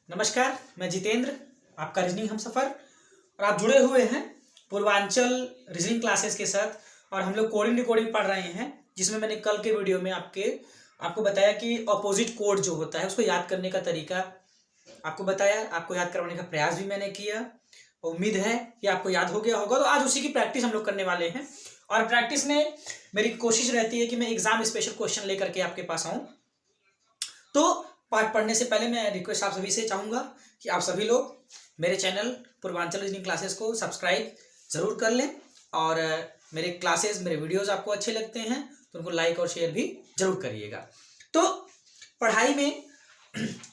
नमस्कार, मैं जितेंद्र, आपका रीजनिंग हमसफर। और आप जुड़े हुए हैं पूर्वांचल रीजनिंग क्लासेस के साथ। और हम लोग कोडिंग डिकोडिंग पढ़ रहे हैं, जिसमें मैंने कल के वीडियो में आपको बताया कि अपोजिट कोड जो होता है उसको याद करने का तरीका आपको बताया, आपको याद करवाने का प्रयास भी मैंने किया। उम्मीद है कि आपको याद हो गया होगा। तो आज उसी की प्रैक्टिस हम लोग करने वाले हैं। और प्रैक्टिस में मेरी कोशिश रहती है कि मैं एग्जाम स्पेशल क्वेश्चन लेकर के आपके पास आऊँ। तो पाठ पढ़ने से पहले मैं रिक्वेस्ट आप सभी से चाहूँगा कि आप सभी लोग मेरे चैनल पूर्वांचल रीजनिंग क्लासेस को सब्सक्राइब ज़रूर कर लें। और मेरे क्लासेस, मेरे वीडियोस आपको अच्छे लगते हैं तो उनको लाइक और शेयर भी जरूर करिएगा। तो पढ़ाई में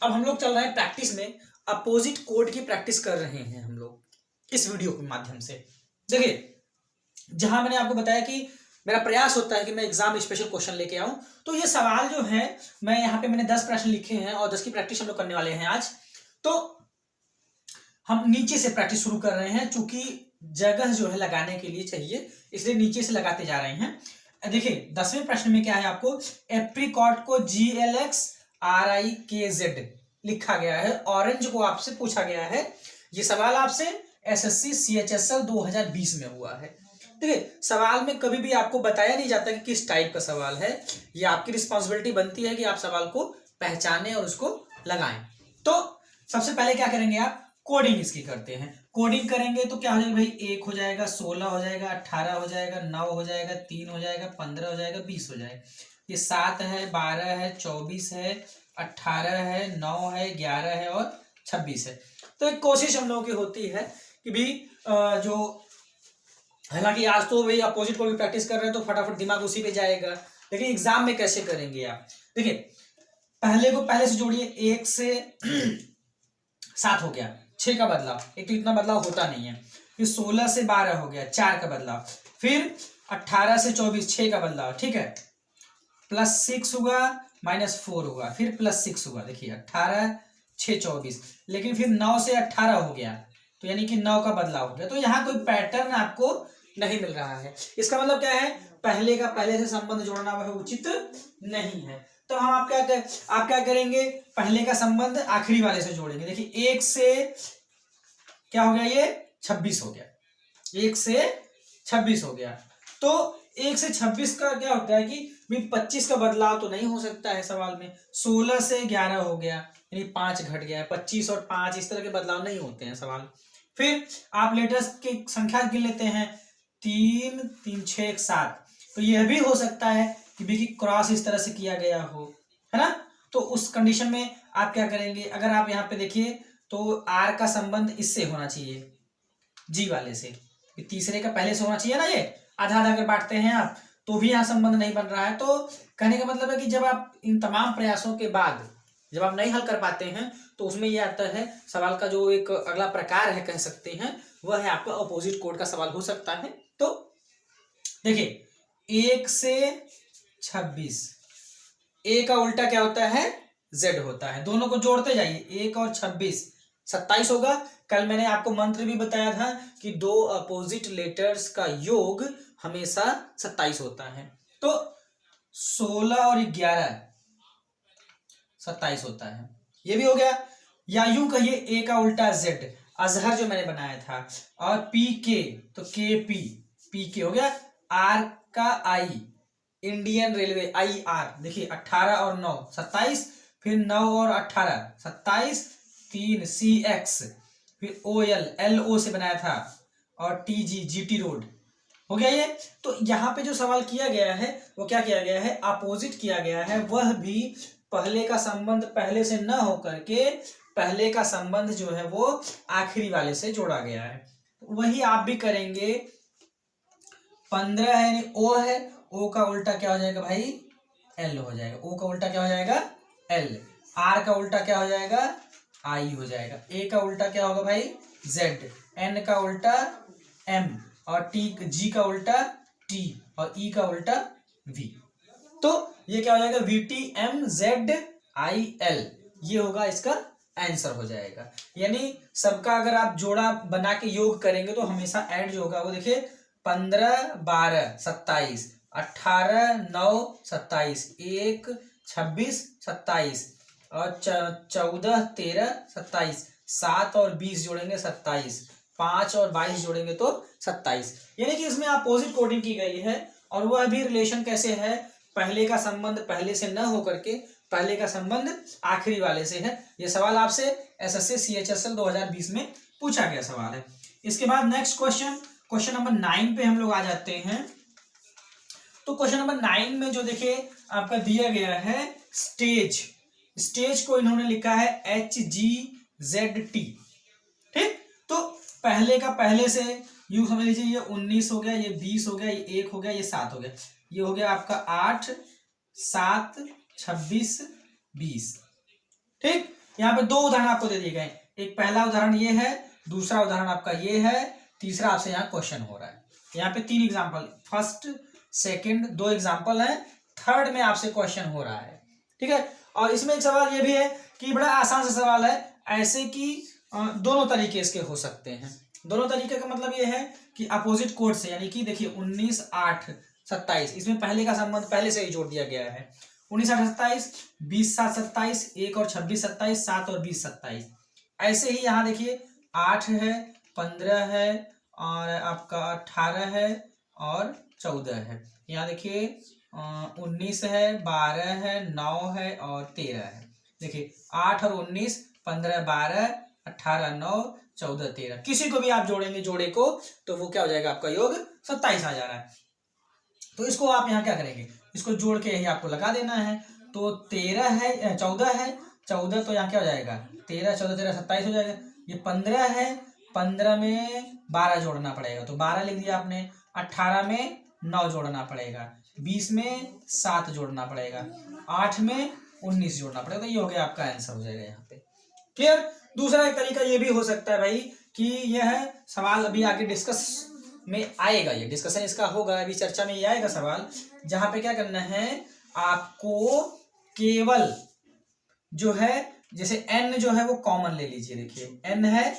अब हम लोग चल रहे हैं प्रैक्टिस में, अपोजिट कोड की प्रैक्टिस कर रहे हैं हम लोग इस वीडियो के माध्यम से। देखिए, जहां मैंने आपको बताया कि मेरा प्रयास होता है कि मैं एग्जाम स्पेशल क्वेश्चन लेके आऊं, तो ये सवाल जो है मैं यहाँ पे मैंने 10 प्रश्न लिखे हैं और 10 की प्रैक्टिस हम लोग करने वाले हैं आज। तो हम नीचे से प्रैक्टिस शुरू कर रहे हैं, चूंकि जगह जो है लगाने के लिए चाहिए, इसलिए नीचे से लगाते जा रहे हैं। देखिए 10वें प्रश्न में क्या है, आपको एप्रिकॉट को GLX RIKZ लिखा गया है, ऑरेंज को आपसे पूछा गया है। ये सवाल आपसे SSC CHSL 2020 में हुआ है। देखिए, सवाल में कभी भी आपको बताया नहीं जाता कि किस टाइप का सवाल है। ये आपकी रिस्पॉन्सिबिलिटी बनती है कि आप सवाल को पहचानें और उसको लगाएं। तो सबसे पहले क्या करेंगे, आप कोडिंग इसकी करते हैं। कोडिंग करेंगे तो क्या हो जाएगा भाई, 1 हो जाएगा, 16 हो जाएगा, 18 हो जाएगा, 9 हो जाएगा, 3 हो जाएगा, 15 हो जाएगा, 20 हो जाएगा। ये 7 है, 12 है, 24 है, 18 है, 9 है, 11 है और 26 है। तो एक कोशिश हम लोगों की होती है कि भी जो, हालांकि आज तो भाई अपोजिट को भी प्रैक्टिस कर रहे हैं तो फटाफट दिमाग उसी पे जाएगा, लेकिन एग्जाम में कैसे करेंगे आप। देखिए, पहले को पहले से जोड़िए, 1 से 7 हो गया, 6 का बदलाव, एक तो इतना बदलाव होता नहीं है। फिर 16 से 12 हो गया, 4 का बदलाव। फिर 18 से 24, 6 का बदलाव, ठीक है। +6 हुआ, -4 हुआ, फिर +6 हुआ। देखिए 18 6 24, लेकिन फिर 9 से 18 हो गया, तो यानी कि 9 का बदलाव हो गया। तो यहाँ कोई पैटर्न आपको नहीं मिल रहा है। इसका मतलब क्या है, पहले का पहले से संबंध जोड़ना वह उचित नहीं है। तो हम आप क्या करेंगे, पहले का संबंध आखिरी वाले से जोड़ेंगे। देखिए 1 से क्या हो गया, ये 26 हो गया, 1 से 26 हो गया। तो 1 से 26 का क्या होता है कि 25 का बदलाव तो नहीं हो सकता है सवाल में। 16 से 11 हो गया, यानी 5 घट गया है। 25 और 5 इस तरह के बदलाव नहीं होते हैं सवाल। फिर आप लेटर्स की संख्या गिन लेते हैं, 3 3 6 1 7। तो यह भी हो सकता है कि बी की क्रॉस इस तरह से किया गया हो, है ना। तो उस कंडीशन में आप क्या करेंगे, अगर आप यहाँ पे देखिए तो आर का संबंध इससे होना चाहिए, जी वाले से। तीसरे का पहले से होना चाहिए ना, ये आधा आधा कर बांटते हैं आप, तो भी यहाँ संबंध नहीं बन रहा है। तो कहने का मतलब है कि जब आप इन तमाम प्रयासों के बाद जब आप नहीं हल कर पाते हैं, तो उसमें ये आता है सवाल का जो एक अगला प्रकार है, कह सकते हैं, वह है आपका अपोजिट कोड का सवाल हो सकता है। तो देखिए 1 से 26, ए का उल्टा क्या होता है, जेड होता है। दोनों को जोड़ते जाइए, 1 और 26 27 होगा। कल मैंने आपको मंत्र भी बताया था कि 2 अपोजिट लेटर्स का योग हमेशा 27 होता है। तो 16 और 11 27 होता है, ये भी हो गया। या यूं कहिए, ए का उल्टा जेड, अजहर जो मैंने बनाया था, और पी के तो के पी, पी के हो गया। आर का आई, इंडियन रेलवे IR, देखिए 18 और 9 27, फिर 9 और 18 27, 3 CX, फिर OL LO से बनाया था, और TG GT रोड हो गया ये। तो यहाँ पे जो सवाल किया गया है वो क्या किया गया है, अपोजिट किया गया है। वह भी पहले का संबंध पहले से न होकर के पहले का संबंध जो है वो आखिरी वाले से जोड़ा गया है। वही आप भी करेंगे। 15 है यानी O है, O का उल्टा क्या हो जाएगा भाई, L हो जाएगा। O का उल्टा क्या हो जाएगा, L। R का उल्टा क्या हो जाएगा, I हो जाएगा। A का उल्टा क्या होगा भाई, Z। N का उल्टा M, और G का उल्टा T, और E का उल्टा V। तो ये क्या हो जाएगा, VTMZIL, ये होगा इसका आंसर हो जाएगा। यानी सबका अगर आप जोड़ा बना के योग करेंगे तो हमेशा ऐड जो होगा वो देखिए, 15 12 27, 18 9 27, 1 26 27, और 14, 13, 27, 7 और 20 जोड़ेंगे 27, 5 और 22 जोड़ेंगे तो 27। यानी कि इसमें अपोजिट कोडिंग की गई है और वह भी रिलेशन कैसे है, पहले का संबंध पहले से न होकर के पहले का संबंध आखिरी वाले से है। यह सवाल आपसे एसएससी सीएचएसएल 2020 में पूछा गया सवाल है। इसके बाद नेक्स्ट क्वेश्चन नंबर 9 पे हम लोग आ जाते हैं। तो क्वेश्चन नंबर 9 में जो देखिए आपका दिया गया है स्टेज को इन्होंने लिखा है HGZT। ठीक, तो पहले का पहले से यूं समझ लीजिए, ये 19 हो गया, ये 20 हो गया, ये 1 हो गया, ये 7 हो गया, ये हो गया आपका 8, 7, 26, 20। ठीक, यहाँ पे 2 उदाहरण आपको दे दिए गए। एक पहला उदाहरण ये है, दूसरा उदाहरण आपका ये है, तीसरा आपसे यहाँ क्वेश्चन हो रहा है। यहाँ पे 3 एग्जाम्पल, फर्स्ट सेकंड 2 एग्जाम्पल है, थर्ड में आपसे क्वेश्चन हो रहा है। ठीक है, और इसमें एक सवाल ये भी है कि बड़ा आसान सा सवाल है, ऐसे कि दोनों तरीके इसके हो सकते हैं। दोनों तरीके का मतलब ये है कि अपोजिट कोड से, यानी कि देखिए 19, 8, 27, इसमें पहले का संबंध पहले से ही जोड़ दिया गया है। 19, 8, 27, 20, 7, 27, 1 और 26, 27, 7 और 20, 27। ऐसे ही यहाँ देखिए 8 है, 15 है और आपका 18 है और 14 है। यहाँ देखिए 19 है, 12 है, 9 है और 13 है। देखिए 8 और 19, 15, 12, 18, 9, 14, 13, किसी को भी आप जोड़ेंगे जोड़े को तो वो क्या हो जाएगा, आपका योग 27 आ जा रहा है। तो इसको आप यहाँ क्या करेंगे, इसको जोड़ के यही आपको लगा देना है। तो 13 है, 14 है, 14 तो यहाँ क्या हो जाएगा, 13, 14, 13, 27 हो जाएगा। ये 15 है, 15 में 12 जोड़ना पड़ेगा तो 12 लिख दिया आपने। 18 में 9 जोड़ना पड़ेगा, 20 में 7 जोड़ना पड़ेगा, 8 में 19 जोड़ना पड़ेगा। तो ये हो गया आपका आंसर हो जाएगा यहाँ पे। क्लियर। दूसरा एक तरीका ये भी हो सकता है भाई कि यह सवाल अभी आगे डिस्कस में आएगा, ये डिस्कशन इसका होगा, अभी चर्चा में ये आएगा सवाल, जहां पे क्या करना है आपको, केवल जो है जैसे n जो है वो कॉमन ले लीजिए। देखिए n है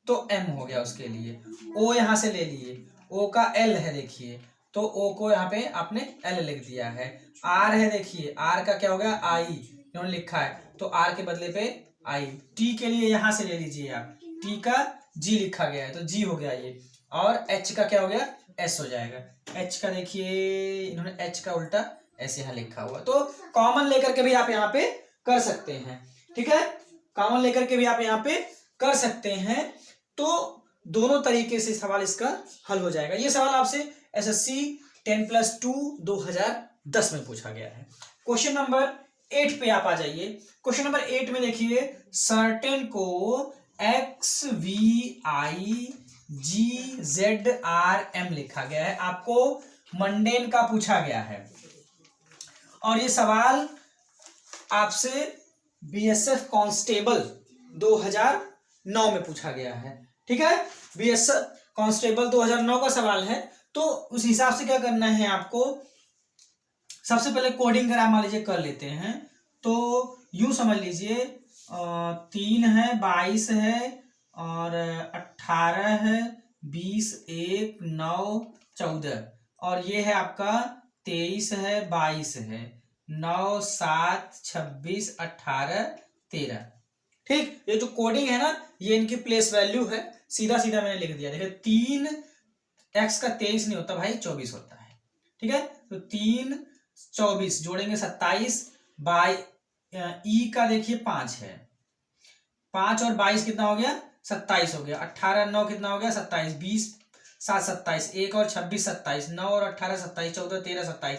तो m हो गया, उसके लिए o यहां से ले लिए, o का l है देखिए, तो o को यहाँ पे आपने l लिख दिया है। r है देखिए, r का क्या हो गया i, इन्होंने लिखा है तो r के बदले पे i। t के लिए यहां से ले लीजिए आप, t का g लिखा गया है तो g हो गया ये, और h का क्या हो गया, s हो जाएगा। h का देखिए इन्होंने h का उल्टा ऐसे यहाँ लिखा हुआ, तो कॉमन लेकर के भी आप यहाँ पे कर सकते हैं। ठीक है, कॉमन लेकर के भी आप यहाँ पे कर सकते हैं। तो दोनों तरीके से सवाल इसका हल हो जाएगा। ये सवाल आपसे एसएससी 10+2 2010 में पूछा गया है। क्वेश्चन नंबर 8 पे आप आ जाइए। क्वेश्चन नंबर 8 में देखिए सर्टेन को X V I G Z R M लिखा गया है, आपको मंडेन का पूछा गया है और ये सवाल आपसे बीएसएफ कांस्टेबल 2009 में पूछा गया है। ठीक है, बीएसएफ कांस्टेबल 2009 का सवाल है। तो उस हिसाब से क्या करना है आपको, सबसे पहले कोडिंग करा मान लीजिए कर लेते हैं। तो यूं समझ लीजिए 3 है, 22 है और 18 है, 20, 1, 9, 14 और ये है आपका 23 है, 22 है, 9, 7, 26, 18, 13। ठीक, ये जो कोडिंग है ना ये इनकी प्लेस वैल्यू है, सीधा सीधा मैंने लिख दिया। देखिए 3 x का 23 नहीं होता भाई, 24 होता है। ठीक है, तो 3, 24 जोड़ेंगे 27 बाई ई का देखिए 5 है, 5 और 22 कितना हो गया, 27 हो गया। 18, 9 कितना हो गया, 27, 20, 7, 27, 1 और 26, 27, 9 और 18, 27, 14, 13, 27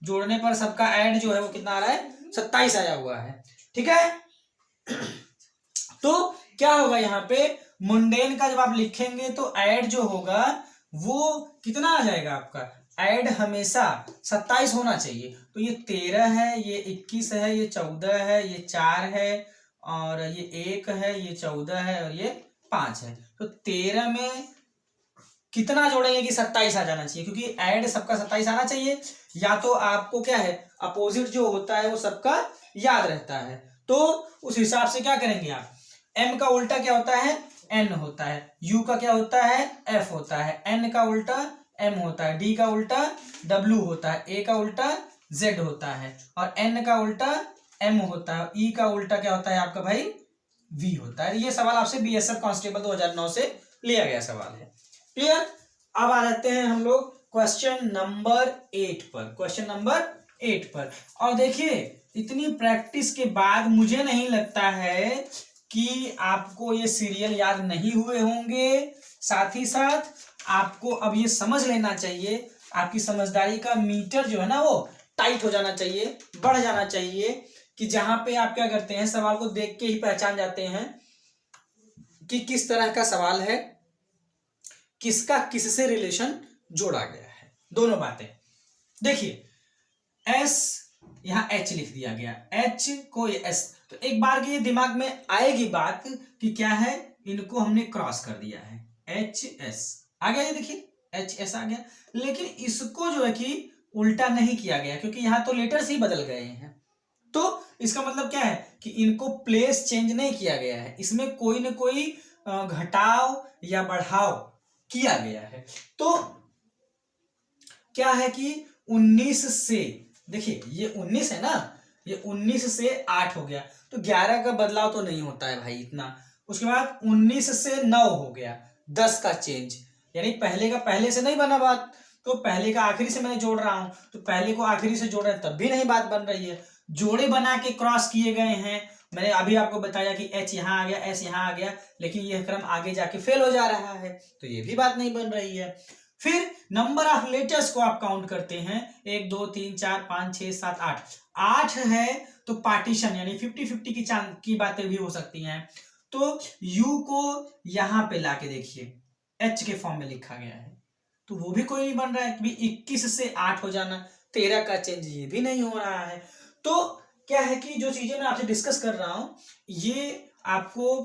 जोड़ने पर सबका ऐड जो है वो कितना आ रहा है, 27 आया हुआ है। ठीक है, तो क्या होगा यहाँ पे मुंडेन का जब आप लिखेंगे तो ऐड जो होगा वो कितना आ जाएगा, आपका ऐड हमेशा 27 होना चाहिए। तो ये 13 है, ये 21 है, ये 14 है, ये 4 है और ये 1 है, ये 14 है और ये 5 है। तो 13 में कितना जोड़ेंगे कि 27 आ जाना चाहिए, क्योंकि ऐड सबका 27 आना चाहिए। या तो आपको क्या है अपोजिट जो होता है वो सबका याद रहता है, तो उस हिसाब से क्या करेंगे आप, m का उल्टा क्या होता है, n होता है, u का क्या होता है, f होता है, n का उल्टा m होता है, d का उल्टा w होता है, a का उल्टा z होता है और n का उल्टा एम होता है, ई का उल्टा क्या होता है आपका भाई, वी होता है। ये सवाल आपसे बीएसएफ कांस्टेबल 2009 से लिया गया सवाल है। क्लियर। अब आ जाते हैं हम लोग क्वेश्चन नंबर 8 पर। क्वेश्चन नंबर 8 पर, और देखिए इतनी प्रैक्टिस के बाद मुझे नहीं लगता है कि आपको ये सीरियल याद नहीं हुए होंगे। साथ ही साथ आपको अब ये समझ लेना चाहिए, आपकी समझदारी का मीटर जो है ना वो टाइट हो जाना चाहिए, बढ़ जाना चाहिए, कि जहां पे आप क्या करते हैं, सवाल को देख के ही पहचान जाते हैं कि किस तरह का सवाल है, किसका किससे रिलेशन जोड़ा गया है। दोनों बातें देखिए, एस यहां एच लिख दिया गया, एच को एस, तो एक बार की ये दिमाग में आएगी बात कि क्या है, इनको हमने क्रॉस कर दिया है, एच एस आ गया, ये देखिए एच एस आ गया, लेकिन इसको जो है कि उल्टा नहीं किया गया, क्योंकि यहां तो लेटर्स ही बदल गए हैं। तो इसका मतलब क्या है कि इनको प्लेस चेंज नहीं किया गया है, इसमें कोई ना कोई घटाव या बढ़ाव किया गया है। तो क्या है कि 19 से, देखिए ये 19 है ना, ये 19 से 8 हो गया, तो 11 का बदलाव तो नहीं होता है भाई इतना। उसके बाद 19 से 9 हो गया, 10 का चेंज, यानी पहले का पहले से नहीं बना बात, तो पहले का आखिरी से मैंने जोड़ रहा हूं, तो पहले को आखिरी से जोड़ रहे हैं तब भी नहीं बात बन रही है। जोड़े बना के क्रॉस किए गए हैं, मैंने अभी आपको बताया कि एच यहां आ गया, एस यहां आ गया, लेकिन यह क्रम आगे जाके फेल हो जा रहा है, तो ये भी बात नहीं बन रही है। फिर नंबर ऑफ लेटर्स को आप काउंट करते हैं, 1 2 3 4 5 6 7 8, 8 है तो पार्टीशन यानी 50-50 की बातें भी हो सकती हैं। तो यू को यहां पे लाके देखिए एच के फॉर्म में लिखा गया है, तो वो भी कोई नहीं बन रहा है, 21 से 8 हो जाना, 13 का चेंज ये भी नहीं हो रहा है। तो क्या है कि जो चीजें मैं आपसे डिस्कस कर रहा हूं, ये आपको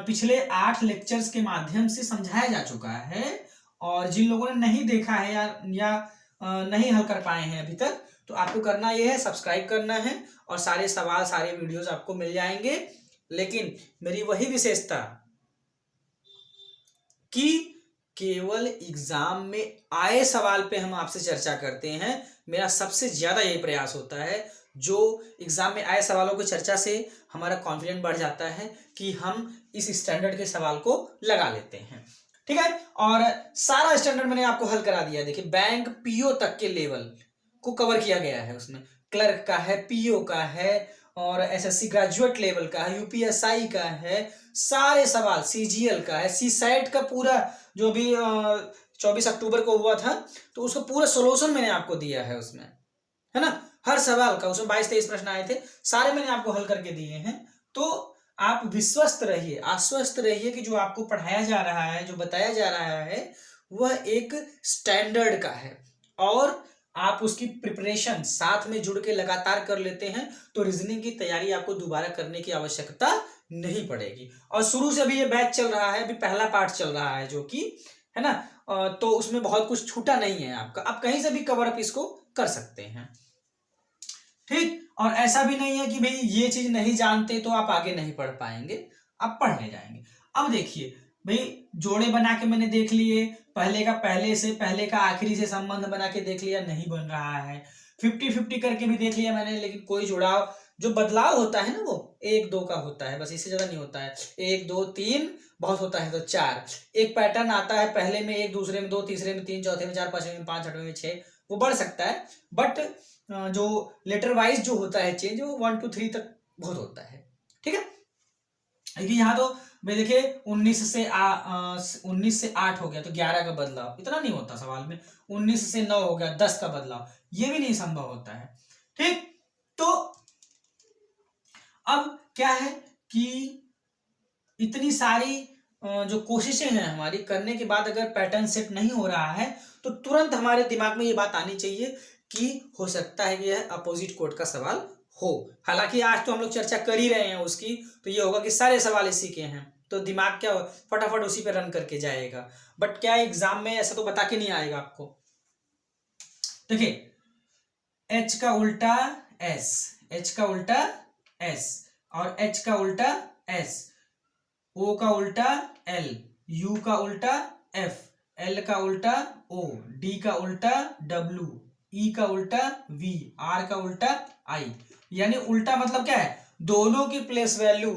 पिछले 8 लेक्चर्स के माध्यम से समझाया जा चुका है, और जिन लोगों ने नहीं देखा है या नहीं हल कर पाए हैं अभी तक, तो आपको करना यह है, सब्सक्राइब करना है, और सारे सवाल सारे वीडियोस आपको मिल जाएंगे। लेकिन मेरी वही विशेषता कि केवल एग्जाम में आए सवाल पे हम आपसे चर्चा करते हैं। मेरा सबसे ज्यादा यही प्रयास होता है, जो एग्जाम में आए सवालों की चर्चा से हमारा कॉन्फिडेंस बढ़ जाता है कि हम इस स्टैंडर्ड के सवाल को लगा लेते हैं। ठीक है, और सारा स्टैंडर्ड मैंने आपको हल करा दिया। देखिए बैंक पीओ तक के लेवल को कवर किया गया है, उसमें क्लर्क का है, पीओ का है, और एसएससी ग्रेजुएट लेवल का है, यूपीएसआई का है, सारे सवाल सीजीएल का है, सीसैट का पूरा जो भी 24 अक्टूबर को हुआ था, तो उसका पूरा सोल्यूशन मैंने आपको दिया है उसमें, है ना, हर सवाल का। उसमें 22-23 प्रश्न आए थे, सारे मैंने आपको हल करके दिए हैं। तो आप विश्वस्त रहिए, आश्वस्त रहिए कि जो आपको पढ़ाया जा रहा है, जो बताया जा रहा है, वह एक स्टैंडर्ड का है, और आप उसकी प्रिपरेशन साथ में जुड़ के लगातार कर लेते हैं, तो रीजनिंग की तैयारी आपको दोबारा करने की आवश्यकता नहीं पड़ेगी। और शुरू से अभी ये बैच चल रहा है, अभी पहला पार्ट चल रहा है, जो कि है ना, तो उसमें बहुत कुछ छूटा नहीं है आपका, आप कहीं से भी कवर अप इसको कर सकते हैं। ठीक, और ऐसा भी नहीं है कि भाई ये चीज नहीं जानते तो आप आगे नहीं पढ़ पाएंगे, आप पढ़ने जाएंगे। अब देखिए भाई, जोड़े बना के मैंने देख लिए, पहले का पहले से, पहले का आखिरी से संबंध बना के देख लिया, नहीं बन रहा है। 50-50 करके भी देख लिया मैंने, लेकिन कोई जुड़ाव, जो बदलाव होता है ना वो 1-2 का होता है, बस इससे ज्यादा नहीं होता है। 1 2 3 बहुत होता है तो 4, एक पैटर्न आता है, पहले में 1, दूसरे में 2, तीसरे में 3, चौथे में 4, पांचवें में 5, छठवें में 6, वो बढ़ सकता है, बट जो लेटर वाइज जो होता है चेंज, वो 1 2 3 तक बहुत होता है। ठीक है, लेकिन यहाँ तो भाई देखिए 19 से 8 हो गया, तो 11 का बदलाव इतना नहीं होता सवाल में, 19 से 9 हो गया, 10 का बदलाव, ये भी नहीं संभव होता है। ठीक, तो अब क्या है कि इतनी सारी जो कोशिशें हैं हमारी करने के बाद अगर पैटर्न सेट नहीं हो रहा है, तो तुरंत हमारे दिमाग में ये बात आनी चाहिए कि हो सकता है कि यह अपोजिट कोड का सवाल हो। हालांकि आज तो हम लोग चर्चा कर ही रहे हैं उसकी, तो ये होगा कि सारे सवाल इसी के हैं, तो दिमाग क्या फटाफट उसी पे रन करके जाएगा। बट क्या एग्जाम में ऐसा तो बता के नहीं आएगा आपको। देखिए एच का उल्टा एस, एच का उल्टा एस, और एच का उल्टा एस, ओ का उल्टा एल, यू का उल्टा एफ, एल का उल्टा ओ, डी का उल्टा डब्ल्यू, ई का उल्टा वी, आर का उल्टा आई। यानी उल्टा मतलब क्या है, दोनों की प्लेस वैल्यू,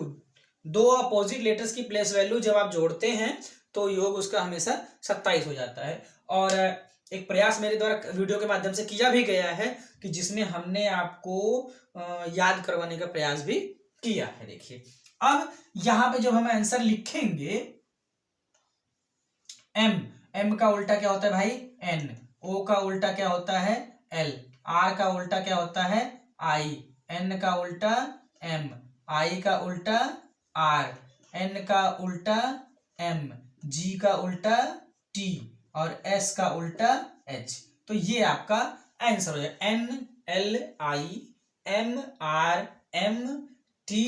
दो अपोजिट लेटर्स की प्लेस वैल्यू जब आप जोड़ते हैं तो योग उसका हमेशा 27 हो जाता है। और एक प्रयास मेरे द्वारा वीडियो के माध्यम से किया भी गया है कि जिसमें हमने आपको याद करवाने का प्रयास भी किया है। देखिए अब यहां पे जब हम आंसर लिखेंगे, एम का उल्टा क्या होता है भाई, एन, ओ का उल्टा क्या होता है, एल, आर का उल्टा क्या होता है, आई, एन का उल्टा एम, आई का उल्टा आर, एन का उल्टा एम, जी का उल्टा टी और एस का उल्टा एच। तो ये आपका आंसर हो जाएगा, N L I M R M T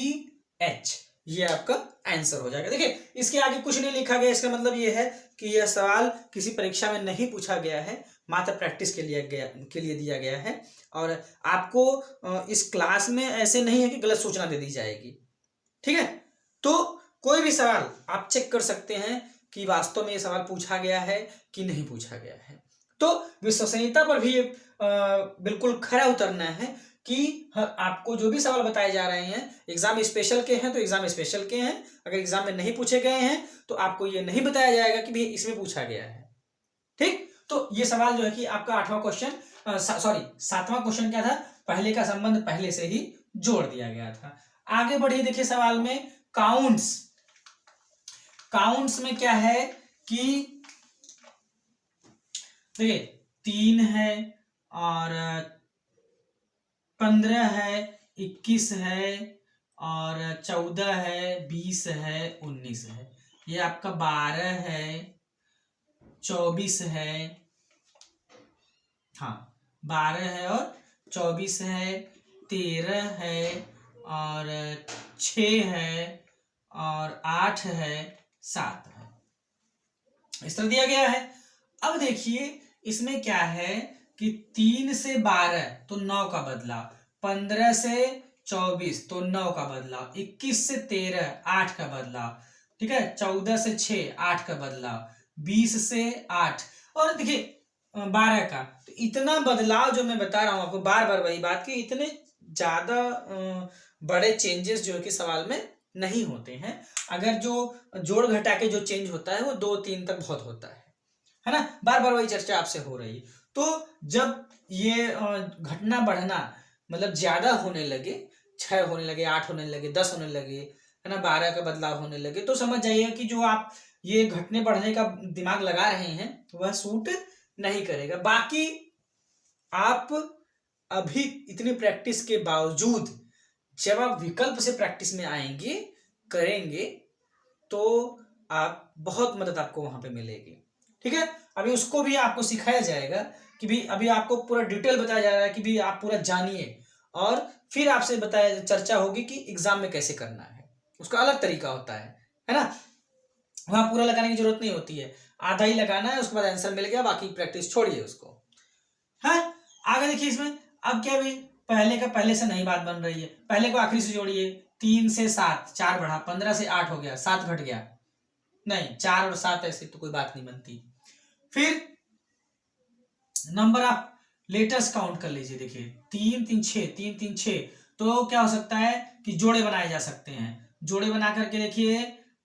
H, ये आपका आंसर हो जाएगा। देखिए इसके आगे कुछ नहीं लिखा गया, इसका मतलब ये है कि यह सवाल किसी परीक्षा में नहीं पूछा गया है, मात्र प्रैक्टिस के लिए दिया गया है। और आपको इस क्लास में ऐसे नहीं है कि गलत सूचना दे दी जाएगी, ठीक है। तो कोई भी सवाल आप चेक कर सकते हैं कि वास्तव में ये सवाल पूछा गया है कि नहीं पूछा गया है। तो विश्वसनीयता पर भी बिल्कुल खरा उतरना है कि आपको जो भी सवाल बताए जा रहे हैं एग्जाम स्पेशल के हैं तो एग्जाम स्पेशल के हैं, अगर एग्जाम में नहीं पूछे गए हैं तो आपको ये नहीं बताया जाएगा कि भी इसमें पूछा गया है, ठीक। तो ये सवाल जो है कि आपका 8वां क्वेश्चन, सॉरी 7वां क्वेश्चन क्या था, पहले का संबंध पहले से ही जोड़ दिया गया था। आगे बढ़िए, देखिए सवाल में काउंट्स, काउंट्स में क्या है कि देखिए 3 है और 15 है, 21 है और 14 है, 20 है, 19 है, ये आपका 12 है, 24 है, हाँ 12 है और 24 है, 13 है और 6 है और 8 है, 7 है, इस तरह दिया गया है। अब देखिए इसमें क्या है कि 3 से 12 तो 9 का बदलाव, 15 से 24 तो 9 का बदलाव, 21 से 13 8 का बदलाव, ठीक है, 14 से 6 8 का बदलाव, 20 से 8 और देखिए 12 का, तो इतना बदलाव जो मैं बता रहा हूं आपको, बार बार वही बात कि इतने ज्यादा बड़े चेंजेस जो है कि सवाल में नहीं होते हैं। अगर जो जोड़ घटा के जो चेंज होता है वो 2-3 तक बहुत होता है ना, बार बार वही चर्चा आपसे हो रही है। तो जब ये घटना बढ़ना मतलब ज्यादा होने लगे, 6 होने लगे, 8 होने लगे, 10 होने लगे, है ना, 12 का बदलाव होने लगे, तो समझ जाइए कि जो आप ये घटने बढ़ने का दिमाग लगा रहे हैं वह सूट नहीं करेगा। बाकी आप अभी इतनी प्रैक्टिस के बावजूद जब आप विकल्प से प्रैक्टिस में आएंगे, करेंगे, तो आप बहुत मदद आपको वहां पे मिलेगी, ठीक है। अभी उसको भी आपको सिखाया जाएगा कि भी अभी आपको पूरा डिटेल बताया जा रहा है कि भी आप पूरा जानिए और फिर आपसे बताया, चर्चा होगी कि एग्जाम में कैसे करना है, उसका अलग तरीका होता है ना। वहां पूरा लगाने की जरूरत नहीं होती है, आधा ही लगाना है, उसके बाद आंसर मिल गया, बाकी प्रैक्टिस छोड़िए उसको। हाँ आगे देखिए इसमें अब क्या भी, पहले का पहले से नहीं बात बन रही है, पहले को आखिरी से जोड़िए, 3 से 7 4 बढ़ा, 15 से 8 हो गया, 7 घट गया, नहीं 4 और 7 ऐसे तो कोई बात नहीं बनती। फिर नंबर ऑफ लेटर्स काउंट कर लीजिए, देखिए 3 3 6, 3 3 6, तो क्या हो सकता है कि जोड़े बनाए जा सकते हैं। जोड़े बना करके देखिए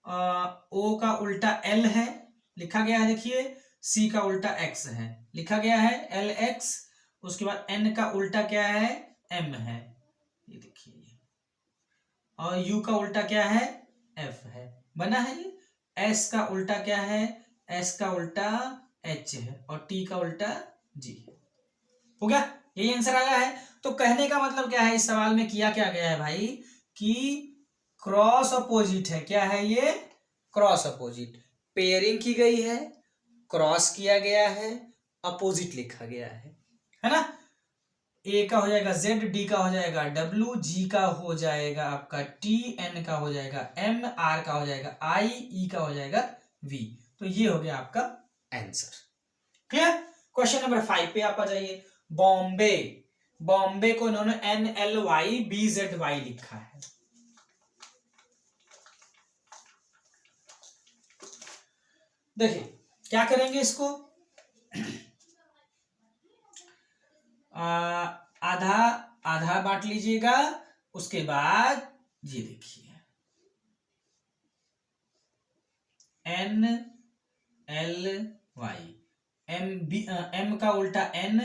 ओ का उल्टा एल है लिखा गया है, देखिए सी का उल्टा एक्स है लिखा गया है, एल एक्स, उसके बाद एन का उल्टा क्या है, एम है, ये देखिए, और यू का उल्टा क्या है, एफ है, बना है ये। एस का उल्टा क्या है, एस का उल्टा एच है और टी का उल्टा जी है, हो गया, यही आंसर आया है। तो कहने का मतलब क्या है, इस सवाल में किया क्या गया है भाई कि क्रॉस अपोजिट है, क्या है ये, क्रॉस अपोजिट, पेयरिंग की गई है, क्रॉस किया गया है, अपोजिट लिखा गया है ना। ए का हो जाएगा जेड, डी का हो जाएगा डब्ल्यू, जी का हो जाएगा आपका टी, एन का हो जाएगा एम, आर का हो जाएगा आई, ई का हो जाएगा वी। तो ये हो गया आपका आंसर, क्लियर। क्वेश्चन नंबर 5 पे आप आ जाइए। बॉम्बे, बॉम्बे को इन्होंने NLYBZY लिखा है। देखिए क्या करेंगे इसको, आधा आधा बांट लीजिएगा। उसके बाद ये देखिए एन एल वाई, एम का उल्टा एन,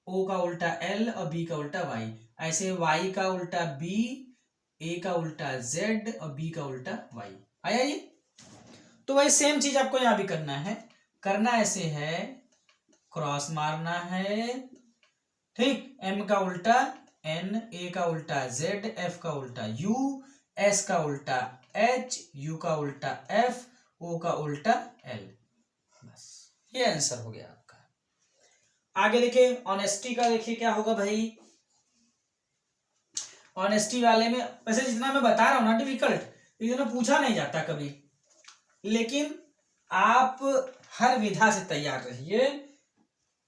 ओ का उल्टा एल और बी का उल्टा वाई, ऐसे वाई का उल्टा बी, ए का उल्टा जेड और बी का उल्टा वाई। आया ये? तो वही सेम चीज आपको यहां भी करना है। करना ऐसे है, क्रॉस मारना है, ठीक। एम का उल्टा एन, ए का उल्टा जेड, एफ का उल्टा यू, एस का उल्टा एच, यू का उल्टा एफ, ओ का उल्टा एल। बस ये आंसर हो गया आपका। आगे देखिए ऑनेस्टी का, देखिए क्या होगा भाई। ऑनेस्टी वाले में वैसे जितना मैं बता रहा हूं ना डिफिकल्ट, इतना पूछा नहीं जाता कभी, लेकिन आप हर विधा से तैयार रहिए।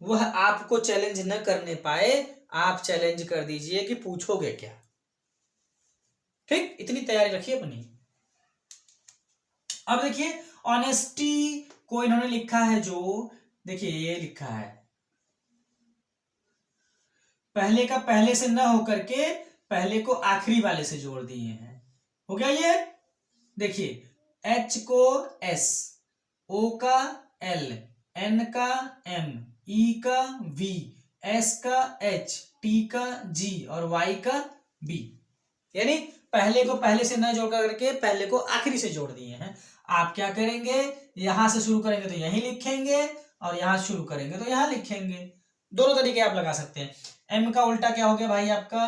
वह आपको चैलेंज न करने पाए, आप चैलेंज कर दीजिए कि पूछोगे क्या। ठीक, इतनी तैयारी रखिए अपनी। अब देखिए ऑनेस्टी को इन्होंने लिखा है, जो देखिए ये लिखा है, पहले का पहले से न होकर के पहले को आखिरी वाले से जोड़ दिए हैं। हो गया ये? देखिए एच को एस, ओ का एल, एन का एम, ई का वी, एस का एच, टी का जी और वाई का बी। यानी पहले को पहले से न जोड़ करके पहले को आखिरी से जोड़ दिए हैं। आप क्या करेंगे, यहां से शुरू करेंगे तो यहीं लिखेंगे, और यहां शुरू करेंगे तो यहां लिखेंगे। दोनों तरीके आप लगा सकते हैं। एम का उल्टा क्या हो गया भाई आपका,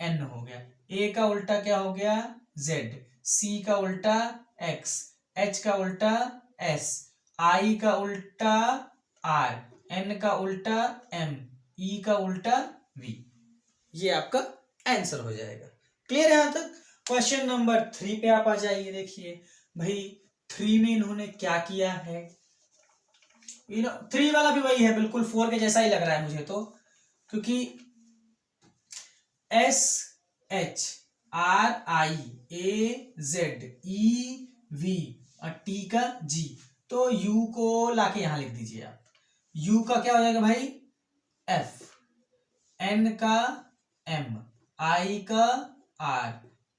एन हो गया। ए का उल्टा क्या हो गया, जेड। सी का उल्टा एक्स, एच का उल्टा एस, आई का उल्टा आर, एन का उल्टा एम, ई का उल्टा वी। ये आपका आंसर हो जाएगा। क्लियर है यहां तक? क्वेश्चन नंबर 3 पे आप आ जाइए। देखिए भाई 3 में इन्होंने क्या किया है, 3 वाला भी वही है, बिल्कुल 4 के जैसा ही लग रहा है मुझे तो, क्योंकि एस एच आर आई ए जेड ई वी और टी का जी, तो यू को लाके यहां लिख दीजिए आप। यू का क्या हो जाएगा भाई, एफ, एन का एम, आई का आर,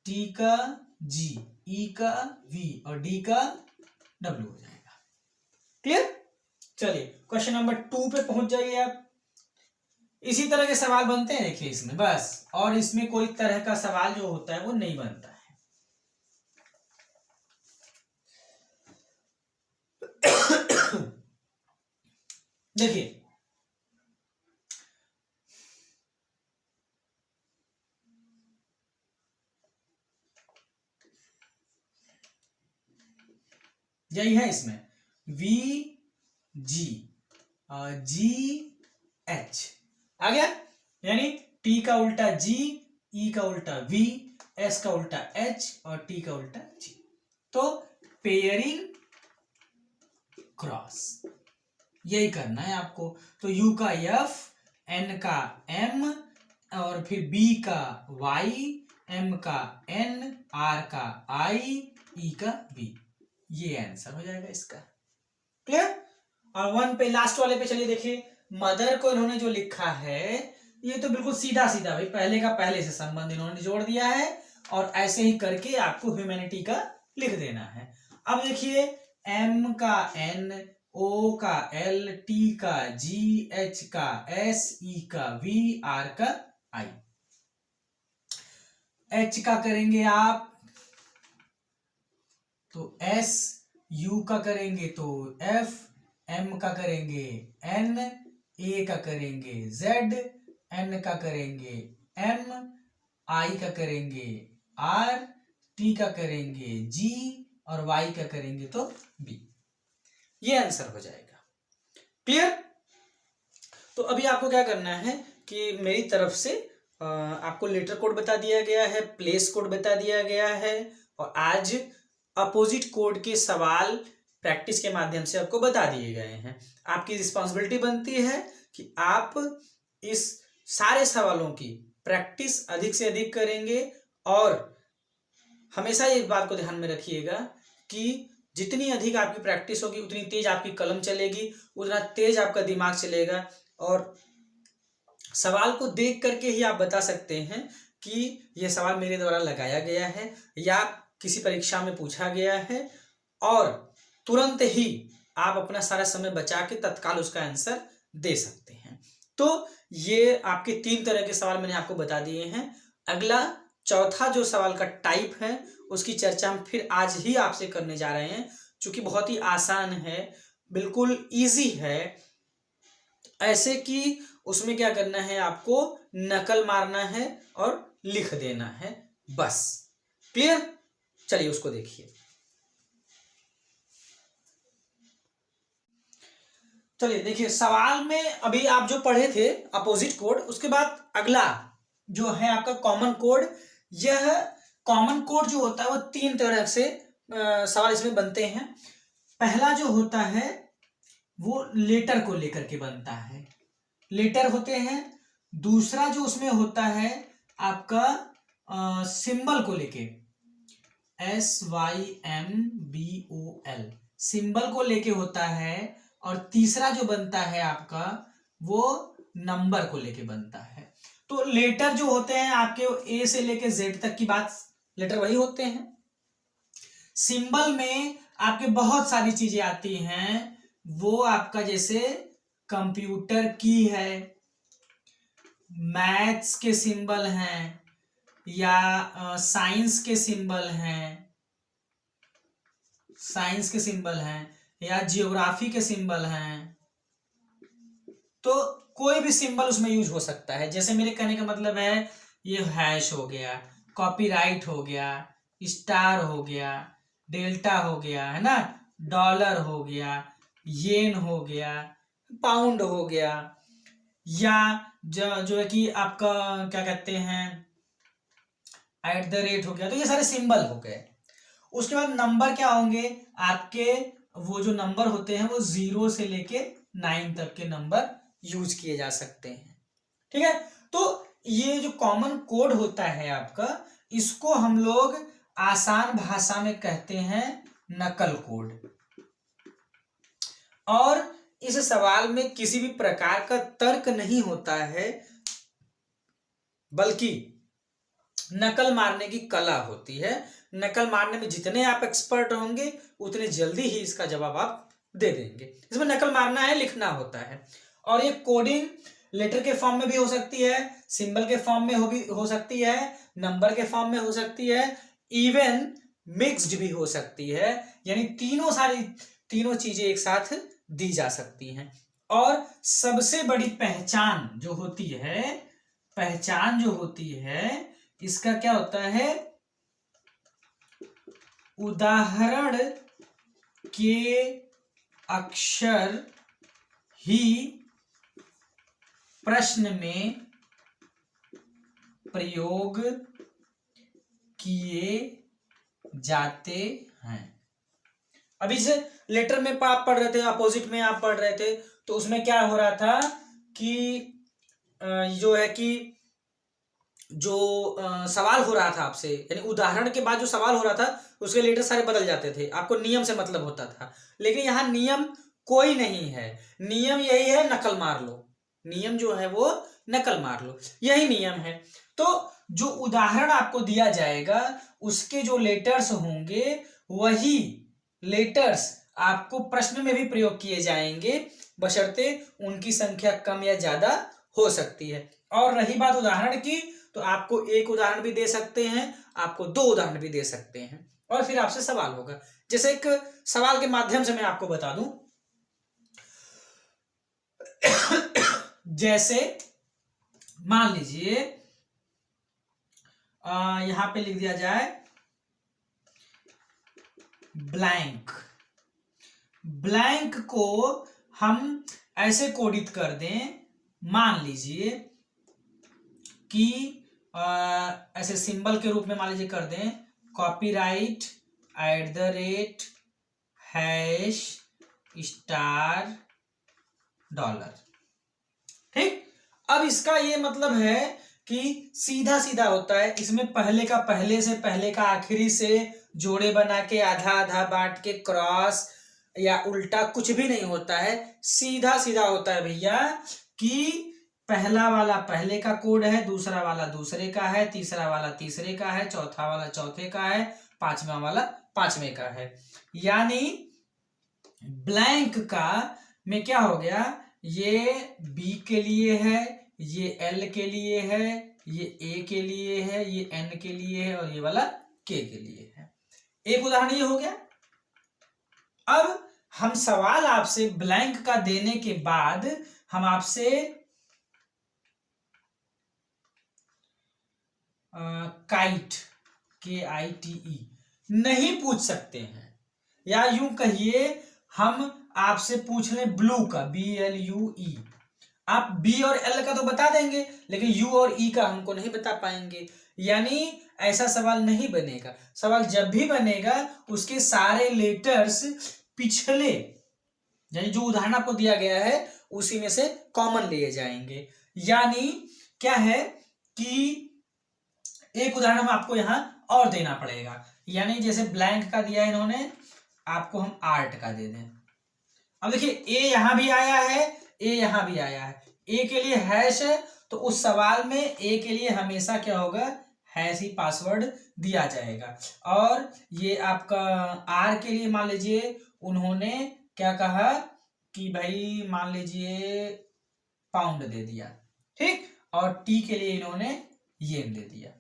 टी का जी, ई का वी और डी का डब्ल्यू हो जाएगा। क्लियर? चलिए क्वेश्चन नंबर 2 पे पहुंच जाइए आप। इसी तरह के सवाल बनते हैं देखिए इसमें, बस, और इसमें कोई तरह का सवाल जो होता है वो नहीं बनता है। देखिए यही है इसमें, वी जी जी एच आ गया, यानी टी का उल्टा जी, ई का उल्टा वी, एस का उल्टा एच और टी का उल्टा जी। तो पेयरिंग क्रॉस यही करना है आपको। तो यू का एफ, एन का एम और फिर बी का वाई, एम का एन, आर का आई, ई का बी। ये आंसर हो जाएगा इसका। क्लियर? और 1 पे लास्ट वाले पे चलिए देखिए, मदर को इन्होंने जो लिखा है ये तो बिल्कुल सीधा सीधा भाई, पहले का पहले से संबंध इन्होंने जोड़ दिया है, और ऐसे ही करके आपको ह्यूमैनिटी का लिख देना है। अब देखिए एम का एन, ओ का एल, टी का जी, एच का एस, ई का वी, आर का आई। एच का करेंगे आप तो एस, यू का करेंगे तो एफ, एम का करेंगे एन, ए का करेंगे जेड, एन का करेंगे एम, आई का करेंगे आर, टी का करेंगे जी और वाई का करेंगे तो बी। ये आंसर हो जाएगा। क्लियर? तो अभी आपको क्या करना है कि मेरी तरफ से आपको लेटर कोड बता दिया गया है, प्लेस कोड बता दिया गया है, और आज अपोजिट कोड के सवाल प्रैक्टिस के माध्यम से आपको बता दिए गए हैं। आपकी रिस्पॉन्सिबिलिटी बनती है कि आप इस सारे सवालों की प्रैक्टिस अधिक से अधिक करेंगे, और हमेशा एक बात को ध्यान में रखिएगा कि जितनी अधिक आपकी प्रैक्टिस होगी उतनी तेज आपकी कलम चलेगी, उतना तेज आपका दिमाग चलेगा, और सवाल को देख करके ही आप बता सकते हैं कि यह सवाल मेरे द्वारा लगाया गया है या किसी परीक्षा में पूछा गया है, और तुरंत ही आप अपना सारा समय बचा के तत्काल उसका आंसर दे सकते हैं। तो ये आपके 3 तरह के सवाल मैंने आपको बता दिए हैं। अगला चौथा जो सवाल का टाइप है उसकी चर्चा हम फिर आज ही आपसे करने जा रहे हैं, चूंकि बहुत ही आसान है, बिल्कुल इजी है, ऐसे कि उसमें क्या करना है, आपको नकल मारना है और लिख देना है, बस। क्लियर? चलिए उसको देखिए। चलिए देखिए, सवाल में अभी आप जो पढ़े थे अपोजिट कोड, उसके बाद अगला जो है आपका कॉमन कोड। यह कॉमन कोड जो होता है वो 3 तरह से सवाल इसमें बनते हैं। पहला जो होता है वो लेटर को लेकर के बनता है, लेटर होते हैं। दूसरा जो उसमें होता है आपका सिंबल को लेके, SYMBOL, सिंबल को लेके होता है। और तीसरा जो बनता है आपका वो नंबर को लेके बनता है। तो लेटर जो होते हैं आपके ए से लेके जेड तक की बात, लेटर वही होते हैं। सिंबल में आपके बहुत सारी चीजें आती हैं, वो आपका जैसे कंप्यूटर की है, मैथ्स के सिंबल हैं, या साइंस के सिंबल हैं, साइंस के सिंबल हैं, या जियोग्राफी के सिंबल हैं। तो कोई भी सिंबल उसमें यूज हो सकता है। जैसे मेरे कहने का मतलब है, ये हैश हो गया, कॉपीराइट हो गया, स्टार हो गया, डेल्टा हो गया, है ना, डॉलर हो गया, येन हो गया, पाउंड हो गया, या जो है कि आपका क्या कहते हैं, @ हो गया। तो ये सारे सिंबल हो गए। उसके बाद नंबर क्या होंगे आपके, वो जो नंबर होते हैं वो 0 से लेके 9 तक के नंबर यूज किए जा सकते हैं। ठीक है, तो ये जो कॉमन कोड होता है आपका, इसको हम लोग आसान भाषा में कहते हैं नकल कोड। और इस सवाल में किसी भी प्रकार का तर्क नहीं होता है, बल्कि नकल मारने की कला होती है। नकल मारने में जितने आप एक्सपर्ट होंगे उतने जल्दी ही इसका जवाब आप दे देंगे। इसमें नकल मारना है, लिखना होता है। और ये कोडिंग लेटर के फॉर्म में भी हो सकती है, सिंबल के फॉर्म में हो सकती है, नंबर के फॉर्म में हो सकती है, इवन मिक्स्ड भी हो सकती है। यानी तीनों चीजें एक साथ दी जा सकती हैं। और सबसे बड़ी पहचान जो होती है इसका क्या होता है, उदाहरण के अक्षर ही प्रश्न में प्रयोग किए जाते हैं। अभी से लेटर में आप पढ़ रहे थे, अपोजिट में आप पढ़ रहे थे, तो उसमें क्या हो रहा था कि जो है कि जो सवाल हो रहा था आपसे, यानी उदाहरण के बाद जो सवाल हो रहा था उसके लेटर सारे बदल जाते थे, आपको नियम से मतलब होता था। लेकिन यहाँ नियम कोई नहीं है, नियम यही है, नकल मार लो। नियम जो है वो नकल मार लो, यही नियम है। तो जो उदाहरण आपको दिया जाएगा उसके जो लेटर्स होंगे वही लेटर्स आपको प्रश्न में भी प्रयोग किए जाएंगे, बशर्ते उनकी संख्या कम या ज्यादा हो सकती है। और रही बात उदाहरण की, तो आपको एक उदाहरण भी दे सकते हैं, आपको 2 उदाहरण भी दे सकते हैं, और फिर आपसे सवाल होगा। जैसे एक सवाल के माध्यम से मैं आपको बता दूं, जैसे मान लीजिए यहां पे लिख दिया जाए ब्लैंक को हम ऐसे कोडित कर दें, मान लीजिए कि ऐसे सिंबल के रूप में मान लीजिए कर दें, कॉपीराइट $, ठीक। अब इसका ये मतलब है कि सीधा सीधा होता है, इसमें पहले का पहले से, पहले का आखिरी से जोड़े बना के, आधा आधा बांट के, क्रॉस या उल्टा कुछ भी नहीं होता है, सीधा सीधा होता है भैया कि पहला वाला पहले का कोड है, दूसरा वाला दूसरे का है, तीसरा वाला तीसरे का है, चौथा वाला चौथे का है, पांचवा वाला पांचवे का है। यानी ब्लैंक का में क्या हो गया, ये बी के लिए है, ये एल के लिए है, ये ए के लिए है, ये एन के लिए है और ये वाला के लिए है। एक उदाहरण ये हो गया। अब हम सवाल आपसे ब्लैंक का देने के बाद हम आपसे काइट KITE नहीं पूछ सकते हैं, या यूं कहिए हम आपसे पूछ लें ब्लू का BLUE, आप बी और एल का तो बता देंगे लेकिन यू और ई का हमको नहीं बता पाएंगे। यानी ऐसा सवाल नहीं बनेगा। सवाल जब भी बनेगा उसके सारे लेटर्स पिछले, यानी जो उदाहरण आपको दिया गया है उसी में से कॉमन लिए जाएंगे। यानी क्या है कि एक उदाहरण हम आपको यहां और देना पड़ेगा। यानी जैसे ब्लैंक का दिया है इन्होंने, आपको हम आर्ट का दे दें। अब देखिए ए यहां भी आया है, ए यहां भी आया है, ए के लिए हैश है तो उस सवाल में ए के लिए हमेशा क्या होगा, हैश ही पासवर्ड दिया जाएगा। और ये आपका आर के लिए मान लीजिए उन्होंने क्या कहा कि भाई मान लीजिए पाउंड दे दिया, ठीक, और टी के लिए इन्होंने येन दे दिया।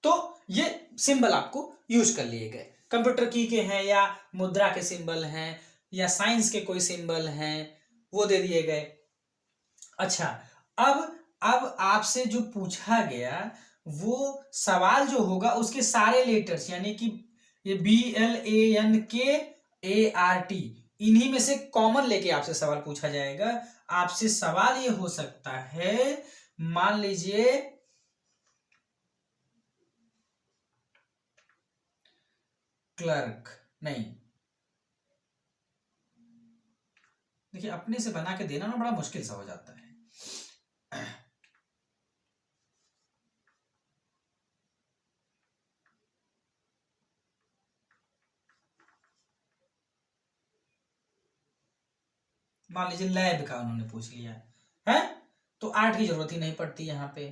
तो ये सिंबल आपको यूज कर लिए गए, कंप्यूटर की के हैं या मुद्रा के सिंबल हैं या साइंस के कोई सिंबल हैं वो दे दिए गए। अच्छा, अब आपसे जो पूछा गया वो सवाल जो होगा उसके सारे लेटर्स, यानी कि ये BLANKART इन्हीं में से कॉमन लेके आपसे सवाल पूछा जाएगा। आपसे सवाल ये हो सकता है, मान लीजिए क्लर्क, नहीं, देखिए अपने से बना के देना ना बड़ा मुश्किल सा हो जाता है। मान लीजिए लैब का उन्होंने पूछ लिया है, तो आर्ट की जरूरत ही नहीं पड़ती यहाँ पे।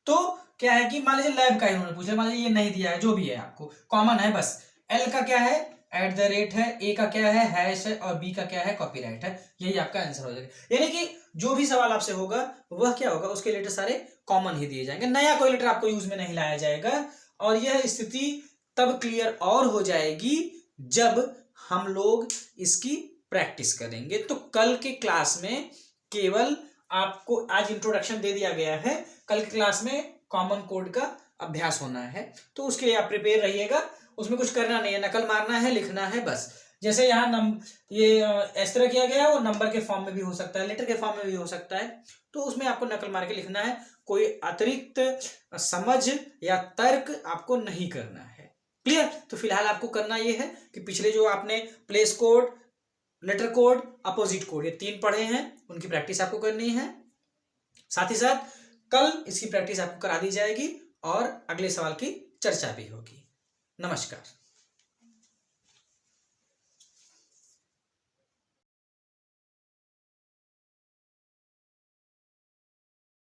तो क्या है कि मान लीजिए लैब का इन्होंने पूछा, मान लीजिए ये नहीं दिया है, जो भी है आपको कॉमन है बस। एल का क्या है, @ है, ए का क्या है, हैश है, और बी का क्या है, कॉपीराइट है। यही आपका आंसर हो जाएगा। यानी कि जो भी सवाल आपसे होगा वह क्या होगा, उसके लेटर सारे कॉमन ही दिए जाएंगे, नया कोई लेटर आपको यूज में नहीं लाया जाएगा। और यह स्थिति तब क्लियर और हो जाएगी जब हम लोग इसकी प्रैक्टिस करेंगे। तो कल के क्लास में केवल आपको आज इंट्रोडक्शन दे दिया गया है, कल की क्लास में कॉमन कोड का अभ्यास होना है, तो उसके लिए आप प्रिपेयर रहिएगा। उसमें कुछ करना नहीं है, नकल मारना है, लिखना है बस। जैसे यहाँ ये इस तरह किया गया है, वो नंबर के फॉर्म में भी हो सकता है, लेटर के फॉर्म में भी हो सकता है, तो उसमें आपको नकल मार के लिखना है। कोई अतिरिक्त समझ या तर्क आपको नहीं करना है। क्लियर? तो फिलहाल आपको करना यह है कि पिछले जो आपने place code, letter code, opposite code, ये 3 पढ़े हैं, उनकी प्रैक्टिस आपको करनी है। साथ ही साथ कल इसकी प्रैक्टिस आपको करा दी जाएगी और अगले सवाल की चर्चा भी होगी। नमस्कार।